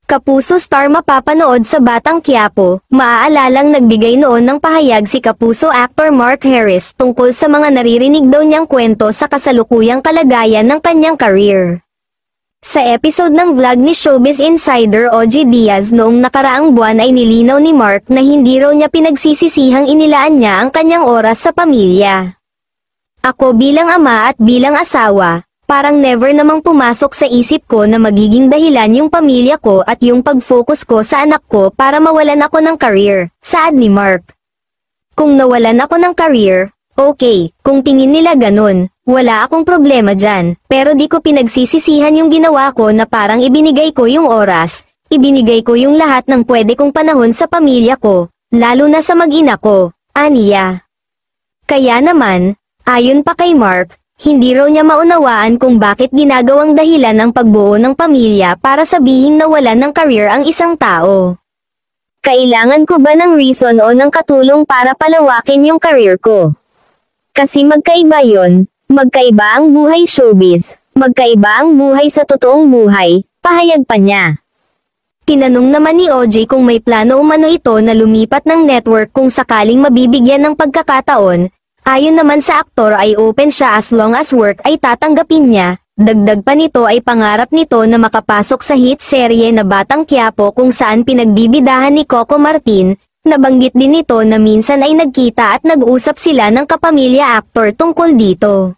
Kapuso Star mapapanood sa Batang Quiapo, maaalalang nagbigay noon ng pahayag si Kapuso actor Mark Harris tungkol sa mga naririnig daw niyang kwento sa kasalukuyang kalagayan ng kanyang career. Sa episode ng vlog ni Showbiz Insider OG Diaz noong nakaraang buwan ay nilinaw ni Mark na hindi raw niya pinagsisisihang inilaan niya ang kanyang oras sa pamilya. Ako bilang ama at bilang asawa, parang never namang pumasok sa isip ko na magiging dahilan yung pamilya ko at yung pag-focus ko sa anak ko para mawalan ako ng career, saad ni Mark. Kung nawalan ako ng career, okay, kung tingin nila ganun, wala akong problema dyan, pero di ko pinagsisisihan yung ginawa ko na parang ibinigay ko yung oras, ibinigay ko yung lahat ng pwede kong panahon sa pamilya ko, lalo na sa mag-ina ko, aniya. Kaya naman, ayon pa kay Mark, hindi raw niya maunawaan kung bakit ginagawang dahilan ang pagbuo ng pamilya para sabihing nawalan ng career ang isang tao. Kailangan ko ba ng reason o ng katulong para palawakin yung career ko? Kasi magkaiba yon, magkaiba ang buhay showbiz, magkaiba ang buhay sa totoong buhay, pahayag pa niya. Tinanong naman ni OJ kung may plano umano ito na lumipat ng network kung sakaling mabibigyan ng pagkakataon. Ayon naman sa aktor ay open siya as long as work ay tatanggapin niya, dagdag pa nito ay pangarap nito na makapasok sa hit serye na Batang Quiapo kung saan pinagbibidahan ni Coco Martin, nabanggit din nito na minsan ay nagkita at nag-usap sila ng kapamilya aktor tungkol dito.